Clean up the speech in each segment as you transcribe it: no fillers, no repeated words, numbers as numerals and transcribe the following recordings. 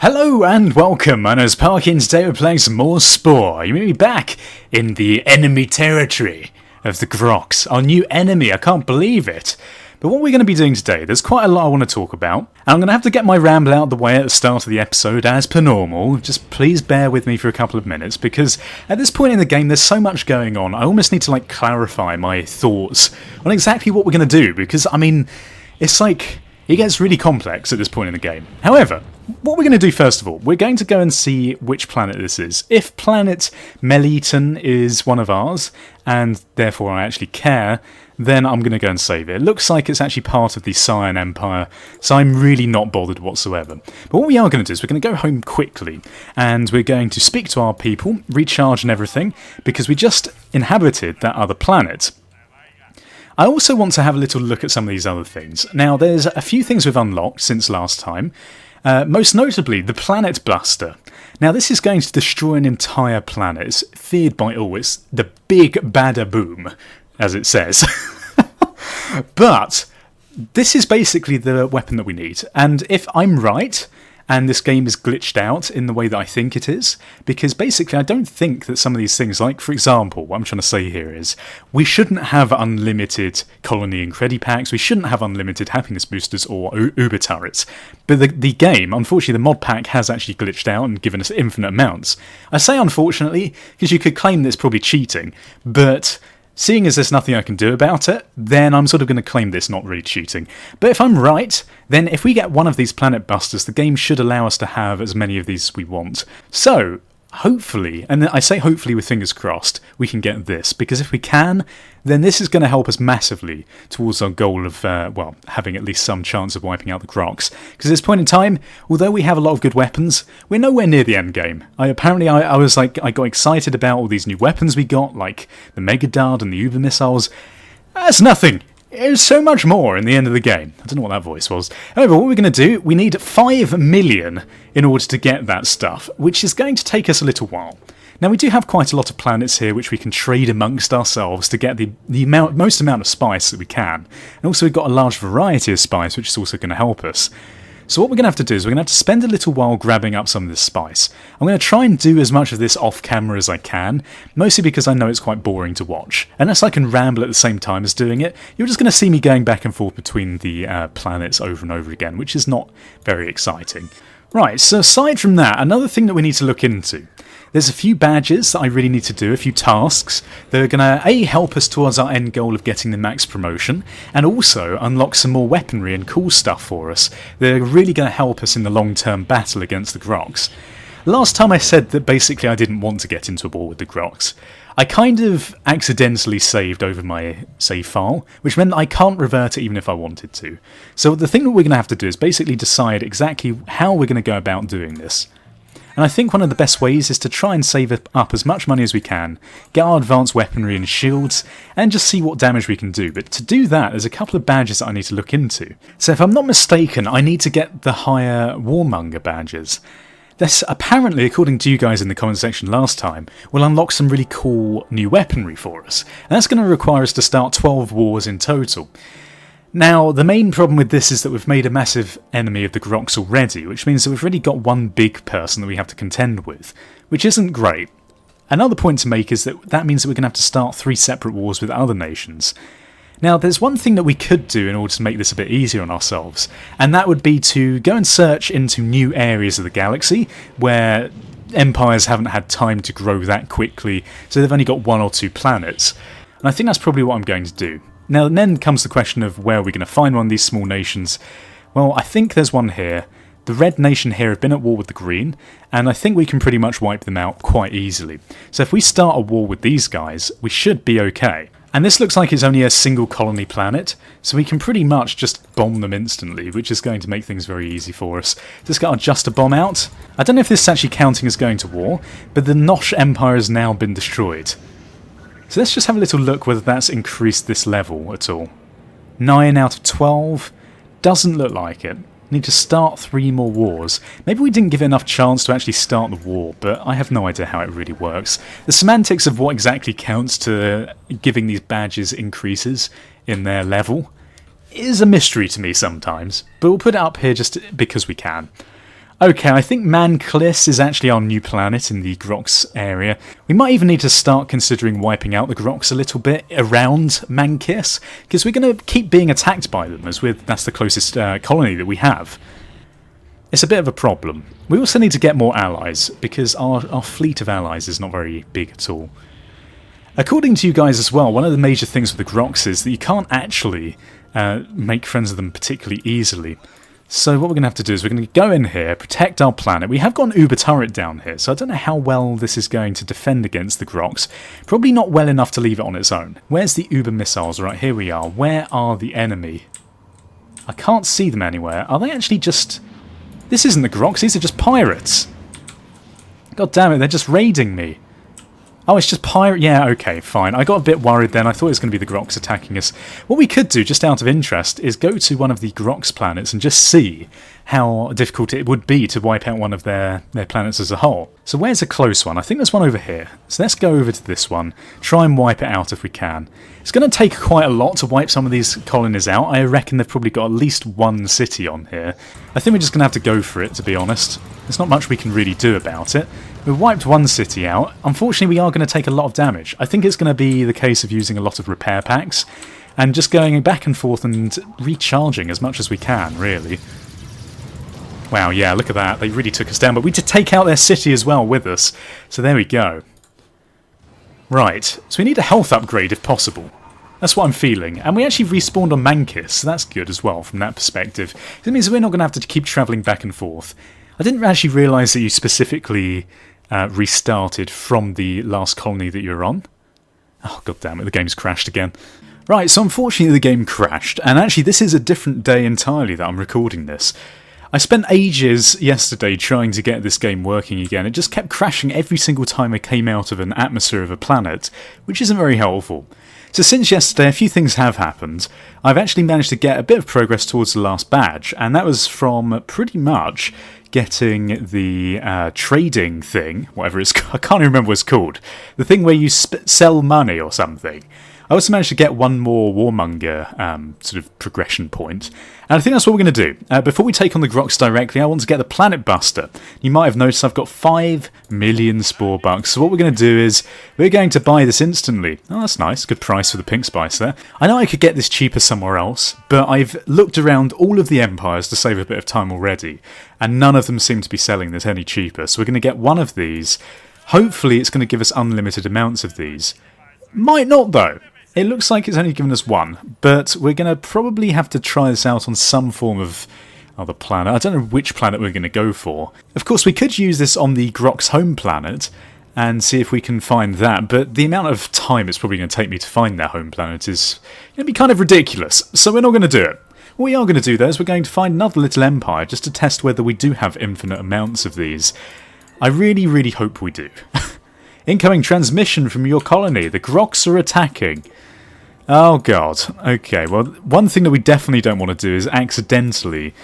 Hello and welcome, my name is Parky and today we're playing some more Spore. You may be back in the enemy territory of the Grox, our new enemy, I can't believe it. But what we're going to be doing today, there's quite a lot I want to talk about, and I'm going to have to get my ramble out of the way at the start of the episode as per normal. Just please bear with me for a couple of minutes, because at this point in the game there's so much going on, I almost need to clarify my thoughts on exactly what we're going to do, because I mean, it's it gets really complex at this point in the game. However, what we're going to do first of all, we're going to go and see which planet this is. If planet Meliton is one of ours, and therefore I actually care, then I'm going to go and save it. It looks like it's actually part of the Cyan Empire, so I'm really not bothered whatsoever. But what we are going to do is we're going to go home quickly, and we're going to speak to our people, recharge and everything, because we just inhabited that other planet. I also want to have a little look at some of these other things. Now, there's a few things we've unlocked since last time. Most notably, the Planet Blaster. Now, this is going to destroy an entire planet. It's feared by all. It's the big bada boom, as it says. But this is basically the weapon that we need. And if I'm right, and this game is glitched out in the way that I think it is, because basically I don't think that some of these things, like for example, what I'm trying to say here is, we shouldn't have unlimited colony and credit packs, we shouldn't have unlimited happiness boosters or uber turrets, but the game, unfortunately the mod pack has actually glitched out and given us infinite amounts. I say unfortunately, because you could claim that it's probably cheating, but seeing as there's nothing I can do about it, then I'm sort of going to claim this not really cheating. But if I'm right, then if we get one of these Planet Busters, the game should allow us to have as many of these as we want. So, hopefully, and I say hopefully with fingers crossed, we can get this, because if we can, then this is going to help us massively towards our goal of, having at least some chance of wiping out the Grox. Because at this point in time, although we have a lot of good weapons, we're nowhere near the end game. I got excited about all these new weapons we got, like the Mega Dart and the Uber missiles. That's nothing. There's so much more in the end of the game. I don't know what that voice was. However, what we're going to do, we need 5 million in order to get that stuff, which is going to take us a little while. Now, we do have quite a lot of planets here which we can trade amongst ourselves to get the most amount of spice that we can. And also we've got a large variety of spice, which is also going to help us. So what we're going to have to do is we're going to have to spend a little while grabbing up some of this spice. I'm going to try and do as much of this off camera as I can, mostly because I know it's quite boring to watch. Unless I can ramble at the same time as doing it, you're just going to see me going back and forth between the planets over and over again, which is not very exciting. Right, so aside from that, another thing that we need to look into. There's a few badges that I really need to do, a few tasks that are going to A, help us towards our end goal of getting the max promotion, and also unlock some more weaponry and cool stuff for us. They're really going to help us in the long-term battle against the Grox. Last time I said that basically I didn't want to get into a war with the Grox. I kind of accidentally saved over my save file, which meant that I can't revert it even if I wanted to. So the thing that we're going to have to do is basically decide exactly how we're going to go about doing this. And I think one of the best ways is to try and save up as much money as we can, get our advanced weaponry and shields, and just see what damage we can do. But to do that, there's a couple of badges that I need to look into. So if I'm not mistaken, I need to get the higher Warmonger badges. This, apparently, according to you guys in the comment section last time, will unlock some really cool new weaponry for us. And that's going to require us to start 12 wars in total. Now, the main problem with this is that we've made a massive enemy of the Grox already, which means that we've already got one big person that we have to contend with, which isn't great. Another point to make is that means that we're going to have to start 3 separate wars with other nations. Now, there's one thing that we could do in order to make this a bit easier on ourselves, and that would be to go and search into new areas of the galaxy where empires haven't had time to grow that quickly, so they've only got 1 or 2 planets. And I think that's probably what I'm going to do. Now, then comes the question of where we're going to find one of these small nations. Well, I think there's one here. The red nation here have been at war with the green, and I think we can pretty much wipe them out quite easily. So if we start a war with these guys, we should be okay. And this looks like it's only a single colony planet, so we can pretty much just bomb them instantly, which is going to make things very easy for us. Just got our Just a Bomb out. I don't know if this is actually counting as going to war, but the Nosh Empire has now been destroyed. So let's just have a little look whether that's increased this level at all. 9 out of 12. Doesn't look like it. Need to start 3 more wars. Maybe we didn't give it enough chance to actually start the war, but I have no idea how it really works. The semantics of what exactly counts to giving these badges increases in their level is a mystery to me sometimes, but we'll put it up here just because we can. Okay, I think Manklis is actually our new planet in the Grox area. We might even need to start considering wiping out the Grox a little bit around Mankis, because we're going to keep being attacked by them, as that's the closest colony that we have. It's a bit of a problem. We also need to get more allies, because our fleet of allies is not very big at all. According to you guys as well, one of the major things with the Grox is that you can't actually make friends with them particularly easily. So what we're going to have to do is we're going to go in here, protect our planet. We have got an Uber turret down here, so I don't know how well this is going to defend against the Grox. Probably not well enough to leave it on its own. Where's the Uber missiles? Right, here we are. Where are the enemy? I can't see them anywhere. Are they actually just... This isn't the Grox, these are just pirates. God damn it, they're just raiding me. Oh, it's just pirate... Yeah, okay, fine. I got a bit worried then. I thought it was going to be the Grox attacking us. What we could do, just out of interest, is go to one of the Grox planets and just see how difficult it would be to wipe out one of their planets as a whole. So where's a close one? I think there's one over here. So let's go over to this one. Try and wipe it out if we can. It's going to take quite a lot to wipe some of these colonies out. I reckon they've probably got at least one city on here. I think we're just going to have to go for it, to be honest. There's not much we can really do about it. We've wiped one city out. Unfortunately, we are going to take a lot of damage. I think it's going to be the case of using a lot of repair packs and just going back and forth and recharging as much as we can, really. Wow, yeah, look at that. They really took us down, but we did take out their city as well with us. So there we go. Right, so we need a health upgrade if possible. That's what I'm feeling. And we actually respawned on Mankis, so that's good as well from that perspective. It means we're not going to have to keep travelling back and forth. I didn't actually realise that you specifically restarted from the last colony that you're on. Oh, god damn it, the game's crashed again. Right, so unfortunately the game crashed, and actually this is a different day entirely that I'm recording this. I spent ages yesterday trying to get this game working again. It just kept crashing every single time I came out of an atmosphere of a planet, which isn't very helpful. So since yesterday, a few things have happened. I've actually managed to get a bit of progress towards the last badge, and that was from pretty much getting the trading thing, whatever it's called. I can't even remember what it's called. The thing where you sell money or something. I also managed to get one more Warmonger sort of progression point. And I think that's what we're going to do. Before we take on the Grox directly, I want to get the Planet Buster. You might have noticed I've got 5 million Spore bucks. So what we're going to do is we're going to buy this instantly. Oh, that's nice. Good price for the pink spice there. I know I could get this cheaper somewhere else, but I've looked around all of the empires to save a bit of time already, and none of them seem to be selling this any cheaper. So we're going to get one of these. Hopefully it's going to give us unlimited amounts of these. Might not, though. It looks like it's only given us one, but we're going to probably have to try this out on some form of other planet. I don't know which planet we're going to go for. Of course, we could use this on the Grox home planet and see if we can find that, but the amount of time it's probably going to take me to find their home planet is going to be kind of ridiculous, so we're not going to do it. What we are going to do, though, is we're going to find another little empire just to test whether we do have infinite amounts of these. I really, really hope we do. Incoming transmission from your colony. The Grox are attacking. Oh god. Okay, well, one thing that we definitely don't want to do is accidentally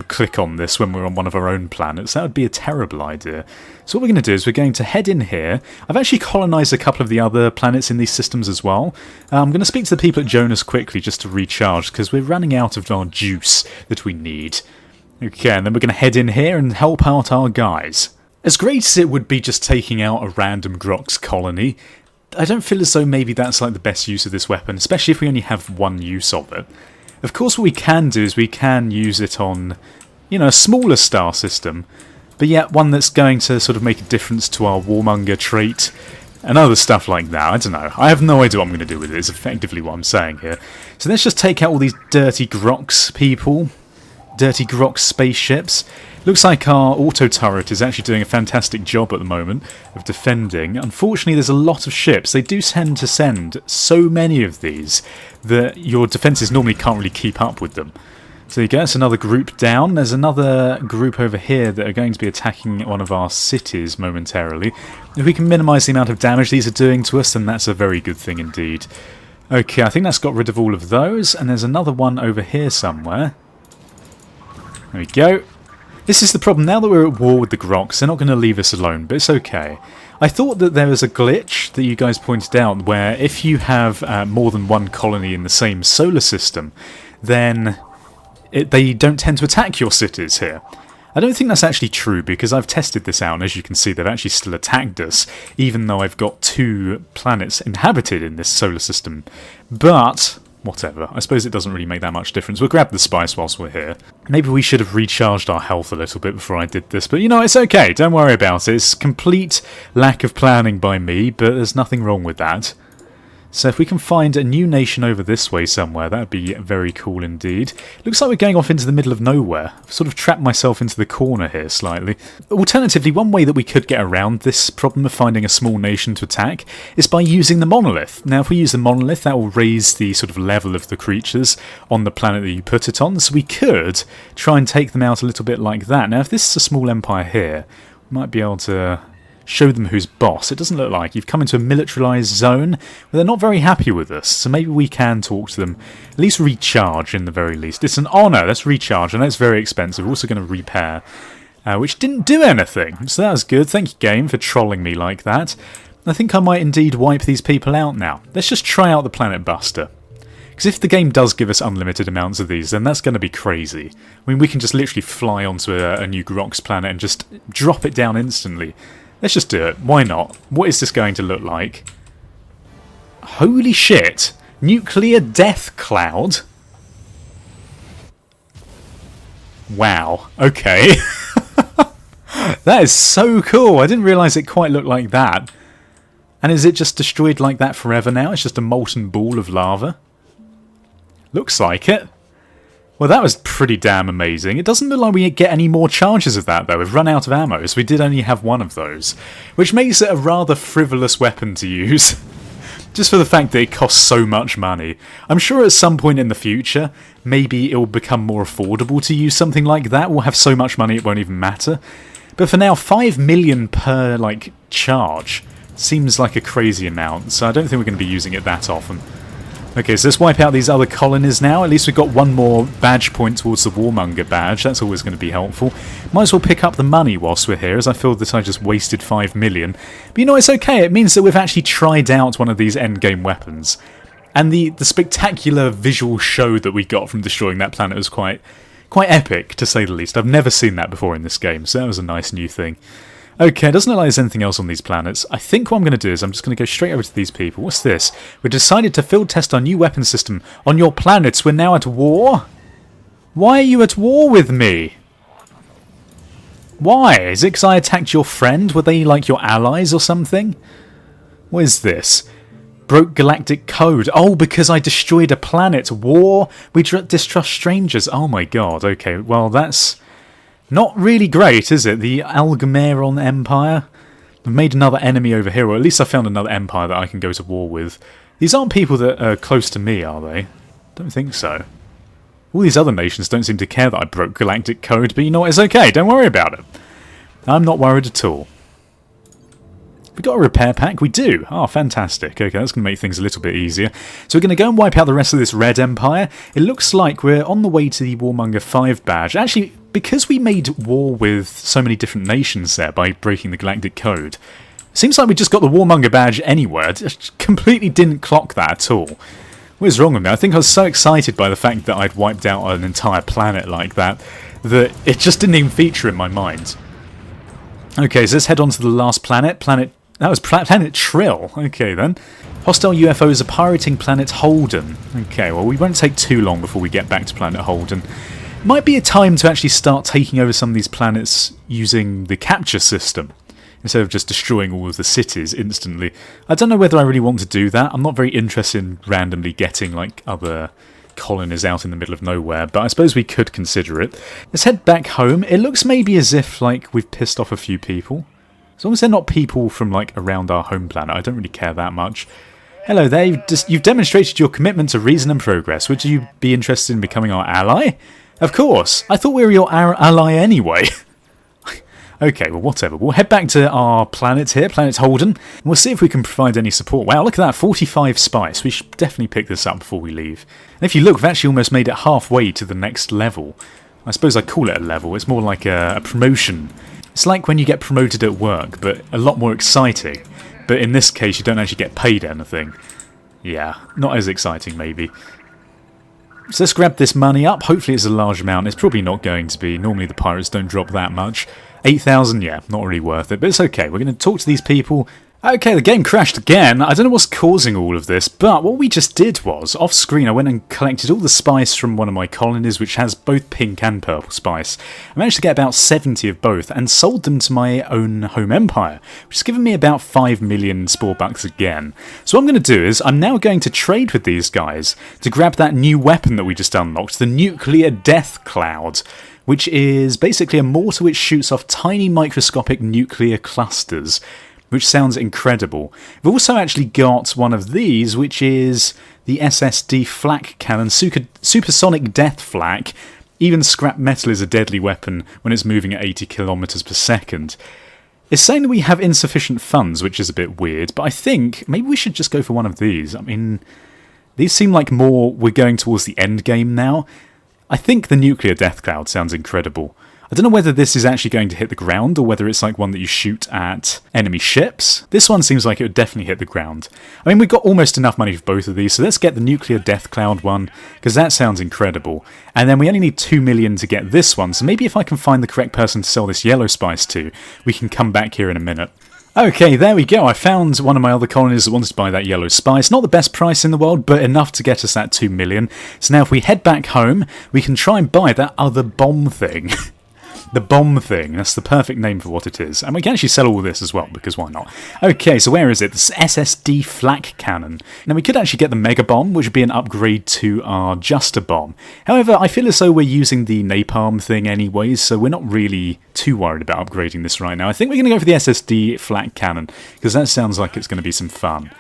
click on this when we're on one of our own planets. That would be a terrible idea. So what we're going to do is we're going to head in here. I've actually colonised a couple of the other planets in these systems as well. I'm going to speak to the people at Jonas quickly just to recharge, because we're running out of our juice that we need. Okay, and then we're going to head in here and help out our guys. As great as it would be just taking out a random Grox colony, I don't feel as though maybe that's like the best use of this weapon, especially if we only have one use of it. Of course what we can do is we can use it on, you know, a smaller star system, but yet one that's going to sort of make a difference to our Warmonger trait and other stuff like that. I don't know. I have no idea what I'm going to do with it, is effectively what I'm saying here. So let's just take out all these dirty Grox people. Dirty Grox spaceships. Looks like our auto turret is actually doing a fantastic job at the moment of defending. Unfortunately, there's a lot of ships. They do tend to send so many of these that your defences normally can't really keep up with them. So there you go, that's another group down. There's another group over here that are going to be attacking one of our cities momentarily. If we can minimise the amount of damage these are doing to us, then that's a very good thing indeed. Okay, I think that's got rid of all of those, and there's another one over here somewhere. There we go. This is the problem. Now that we're at war with the Grox, they're not going to leave us alone, but it's okay. I thought that there was a glitch that you guys pointed out where if you have more than one colony in the same solar system, then they don't tend to attack your cities here. I don't think that's actually true, because I've tested this out, and as you can see, they've actually still attacked us, even though I've got 2 planets inhabited in this solar system. But whatever, I suppose it doesn't really make that much difference. We'll grab the spice whilst we're here. Maybe we should have recharged our health a little bit before I did this, but you know, it's okay, don't worry about it. It's complete lack of planning by me, but there's nothing wrong with that. So if we can find a new nation over this way somewhere, that would be very cool indeed. Looks like we're going off into the middle of nowhere. I've sort of trapped myself into the corner here slightly. Alternatively, one way that we could get around this problem of finding a small nation to attack is by using the monolith. Now if we use the monolith, that will raise the sort of level of the creatures on the planet that you put it on, so we could try and take them out a little bit like that. Now if this is a small empire here, we might be able to show them who's boss. It doesn't look like. You've come into a militarized zone where they're not very happy with us, so maybe we can talk to them. At least recharge, in the very least. It's an honour, let's recharge, and that's very expensive. We're also going to repair, which didn't do anything, so that was good. Thank you, game, for trolling me like that. I think I might indeed wipe these people out now. Let's just try out the Planet Buster. Because if the game does give us unlimited amounts of these, then that's going to be crazy. I mean, we can just literally fly onto a new Grox planet and just drop it down instantly. Let's just do it. Why not? What is this going to look like? Holy shit! Nuclear death cloud? Wow. Okay. That is so cool. I didn't realise it quite looked like that. And is it just destroyed like that forever now? It's just a molten ball of lava? Looks like it. Well, that was pretty damn amazing. It doesn't look like we get any more charges of that, though. We've run out of ammo, so we did only have one of those. Which makes it a rather frivolous weapon to use. Just for the fact that it costs so much money. I'm sure at some point in the future, maybe it will become more affordable to use something like that. We'll have so much money it won't even matter. But for now, 5 million per, like, charge seems like a crazy amount, so I don't think we're going to be using it that often. Okay, so let's wipe out these other colonies now. At least we've got one more badge point towards the Warmonger badge. That's always going to be helpful. Might as well pick up the money whilst we're here, as I feel that I just wasted 5 million. But you know, it's okay. It means that we've actually tried out one of these endgame weapons. And the spectacular visual show that we got from destroying that planet was quite epic, to say the least. I've never seen that before in this game, so that was a nice new thing. Okay, it doesn't look like there's anything else on these planets. I think what I'm going to do is I'm just going to go straight over to these people. What's this? We decided to field test our new weapon system on your planets. We're now at war? Why are you at war with me? Why? Is it because I attacked your friend? Were they like your allies or something? What is this? Broke Galactic code. Oh, because I destroyed a planet. War? We distrust strangers. Oh my god. Okay, well that's not really great, is it? The Alganon Empire. I've made another enemy over here, or at least I found another empire that I can go to war with. These aren't people that are close to me, are they? Don't think so. All these other nations don't seem to care that I broke Galactic code, but you know what, it's okay, don't worry about it. I'm not worried at all. We got a repair pack? We do. Oh, fantastic. Okay, that's going to make things a little bit easier. So we're going to go and wipe out the rest of this Red Empire. It looks like we're on the way to the Warmonger 5 badge. Actually, because we made war with so many different nations there by breaking the Galactic code, it seems like we just got the Warmonger badge anywhere. I just completely didn't clock that at all. What is wrong with me? I think I was so excited by the fact that I'd wiped out an entire planet like that it just didn't even feature in my mind. Okay, so let's head on to the last planet. That was Planet Trill. Okay, then. Hostile UFOs are pirating Planet Holden. Okay, well, we won't take too long before we get back to Planet Holden. Might be a time to actually start taking over some of these planets using the capture system, instead of just destroying all of the cities instantly. I don't know whether I really want to do that. I'm not very interested in randomly getting, like, other colonies out in the middle of nowhere, but I suppose we could consider it. Let's head back home. It looks maybe as if, like, we've pissed off a few people. As long as they're not people from, like, around our home planet, I don't really care that much. Hello there, you've demonstrated your commitment to reason and progress. Would you be interested in becoming our ally? Of course! I thought we were your ally anyway. Okay, well, whatever. We'll head back to our planet here, Planet Holden, and we'll see if we can provide any support. Wow, look at that, 45 spice. We should definitely pick this up before we leave. And if you look, we've actually almost made it halfway to the next level. I suppose I call it a level. It's more like a promotion. It's like when you get promoted at work, but a lot more exciting. But in this case, you don't actually get paid anything. Yeah, not as exciting, maybe. So let's grab this money up. Hopefully it's a large amount. It's probably not going to be. Normally the pirates don't drop that much. 8,000, yeah, not really worth it, but it's okay. We're going to talk to these people. Okay, the game crashed again. I don't know what's causing all of this, but what we just did was, off screen, I went and collected all the spice from one of my colonies, which has both pink and purple spice. I managed to get about 70 of both, and sold them to my own home empire, which has given me about 5 million spore bucks again. So what I'm going to do is, I'm now going to trade with these guys to grab that new weapon that we just unlocked, the Nuclear Death Cloud, which is basically a mortar which shoots off tiny microscopic nuclear clusters, which sounds incredible. We've also actually got one of these, which is the SSD flak cannon, supersonic death flak. Even scrap metal is a deadly weapon when it's moving at 80 kilometers per second. It's saying that we have insufficient funds, which is a bit weird, but I think maybe we should just go for one of these. I mean, these seem like more we're going towards the end game now. I think the Nuclear Death Cloud sounds incredible. I don't know whether this is actually going to hit the ground or whether it's like one that you shoot at enemy ships. This one seems like it would definitely hit the ground. I mean, we've got almost enough money for both of these, so let's get the Nuclear Death Cloud one, because that sounds incredible. And then we only need 2 million to get this one, so maybe if I can find the correct person to sell this yellow spice to, we can come back here in a minute. Okay, there we go. I found one of my other colonies that wanted to buy that yellow spice. Not the best price in the world, but enough to get us that 2 million. So now if we head back home, we can try and buy that other bomb thing. The bomb thing, that's the perfect name for what it is. And we can actually sell all this as well, because why not? Okay, so where is it? This SSD flak cannon. Now we could actually get the mega bomb, which would be an upgrade to our Juster bomb. However, I feel as though we're using the napalm thing anyways, so we're not really too worried about upgrading this right now. I think we're going to go for the SSD flak cannon, because that sounds like it's going to be some fun.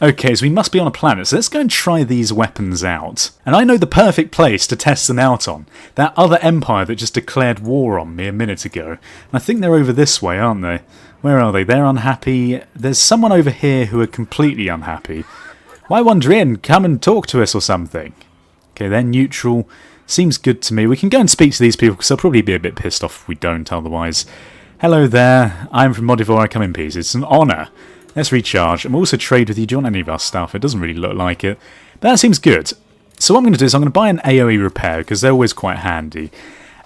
Okay, so we must be on a planet, so let's go and try these weapons out. And I know the perfect place to test them out on. That other empire that just declared war on me a minute ago. And I think they're over this way, aren't they? Where are they? They're unhappy. There's someone over here who are completely unhappy. Why wander in? Come and talk to us or something. Okay, they're neutral. Seems good to me. We can go and speak to these people, because they'll probably be a bit pissed off if we don't otherwise. Hello there. I'm from Modivore. I come in peace. It's an honour. Let's recharge, and we'll also trade with you. Do you want any of our stuff? It doesn't really look like it, but that seems good. So what I'm going to do is I'm going to buy an AoE repair, because they're always quite handy.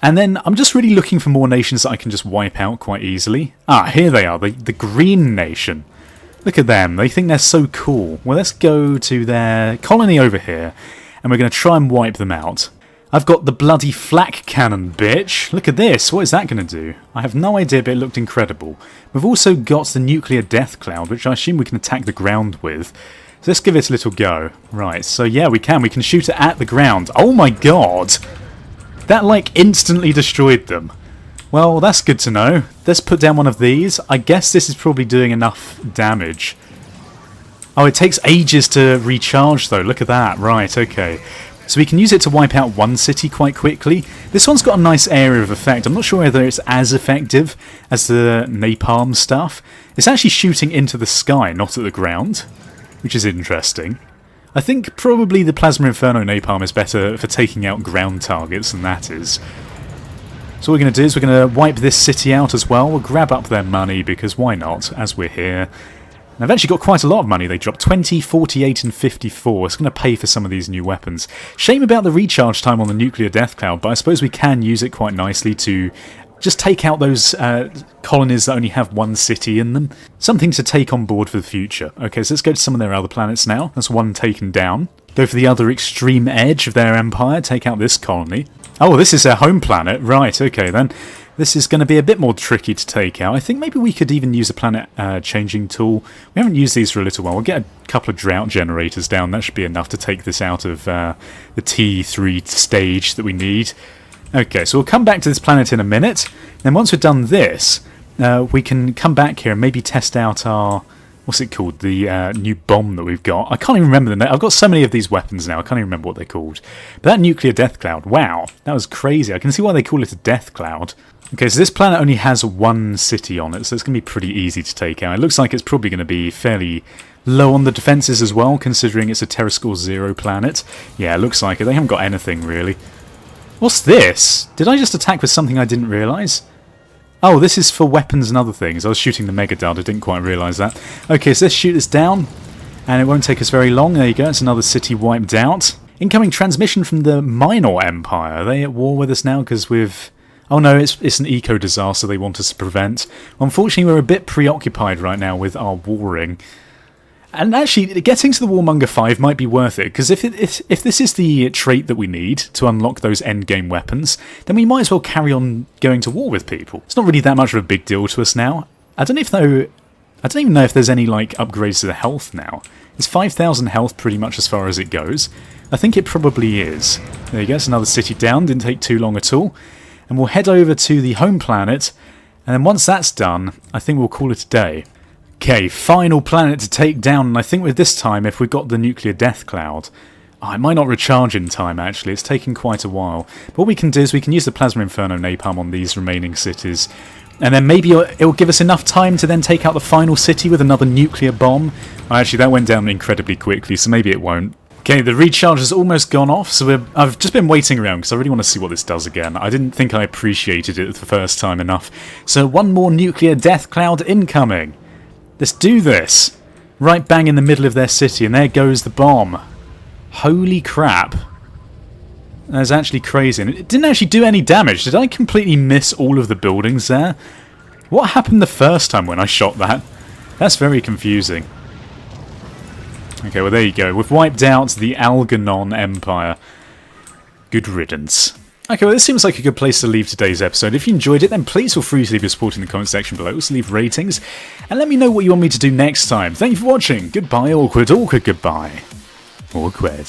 And then I'm just really looking for more nations that I can just wipe out quite easily. Ah, here they are, the Green Nation. Look at them, they think they're so cool. Well, let's go to their colony over here, and we're going to try and wipe them out. I've got the bloody flak cannon, bitch. Look at this. What is that going to do? I have no idea, but it looked incredible. We've also got the Nuclear Death Cloud, which I assume we can attack the ground with. So let's give it a little go. Right, so yeah, we can. We can shoot it at the ground. Oh my god! That, like, instantly destroyed them. Well, that's good to know. Let's put down one of these. I guess this is probably doing enough damage. Oh, it takes ages to recharge, though. Look at that. Right, okay. So we can use it to wipe out one city quite quickly. This one's got a nice area of effect. I'm not sure whether it's as effective as the napalm stuff. It's actually shooting into the sky, not at the ground, which is interesting. I think probably the Plasma Inferno napalm is better for taking out ground targets than that is. So what we're going to do is we're going to wipe this city out as well. We'll grab up their money, because why not, as we're here. And I've actually got quite a lot of money. They dropped 20, 48 and 54. It's going to pay for some of these new weapons. Shame about the recharge time on the Nuclear Death Cloud, but I suppose we can use it quite nicely to just take out those colonies that only have one city in them. Something to take on board for the future. Okay, so let's go to some of their other planets now. That's one taken down. Go for the other extreme edge of their empire. Take out this colony. Oh, this is their home planet. Right, okay then. This is going to be a bit more tricky to take out. I think maybe we could even use a planet changing tool. We haven't used these for a little while. We'll get a couple of drought generators down. That should be enough to take this out of the T3 stage that we need. Okay, so we'll come back to this planet in a minute. Then once we've done this, we can come back here and maybe test out our... What's it called? The new bomb that we've got. I can't even remember the name. I've got so many of these weapons now. I can't even remember what they're called. But that Nuclear Death Cloud, wow. That was crazy. I can see why they call it a Death Cloud. Okay, so this planet only has one city on it, so it's going to be pretty easy to take out. It looks like it's probably going to be fairly low on the defences as well, considering it's a Terra Score 0 planet. Yeah, it looks like it. They haven't got anything, really. What's this? Did I just attack with something I didn't realise? Oh, this is for weapons and other things. I was shooting the Mega Dud, I didn't quite realise that. Okay, so let's shoot this down, and it won't take us very long. There you go, it's another city wiped out. Incoming transmission from the Minor Empire. Are they at war with us now because we've... Oh no, it's an eco-disaster they want us to prevent. Unfortunately, we're a bit preoccupied right now with our warring. And actually, getting to the Warmonger 5 might be worth it, because if this is the trait that we need to unlock those endgame weapons, then we might as well carry on going to war with people. It's not really that much of a big deal to us now. I don't even know if there's any like upgrades to the health now. Is 5,000 health pretty much as far as it goes? I think it probably is. There you go, it's another city down, didn't take too long at all. And we'll head over to the home planet, and then once that's done, I think we'll call it a day. Okay, final planet to take down, and I think with this time, if we've got the nuclear death cloud... Oh, it might not recharge in time, actually. It's taking quite a while. But what we can do is we can use the Plasma Inferno Napalm on these remaining cities, and then maybe it'll give us enough time to then take out the final city with another nuclear bomb. Oh, actually, that went down incredibly quickly, so maybe it won't. Okay, the recharge has almost gone off, so I've just been waiting around because I really want to see what this does again. I didn't think I appreciated it the first time enough. So one more nuclear death cloud incoming. Let's do this. Right bang in the middle of their city, and there goes the bomb. Holy crap. That's actually crazy. And it didn't actually do any damage. Did I completely miss all of the buildings there? What happened the first time when I shot that? That's very confusing. Okay, well there you go. We've wiped out the Alganon Empire. Good riddance. Okay, well this seems like a good place to leave today's episode. If you enjoyed it, then please feel free to leave your support in the comment section below. Also leave ratings, and let me know what you want me to do next time. Thank you for watching. Goodbye, awkward, awkward, goodbye. Awkward.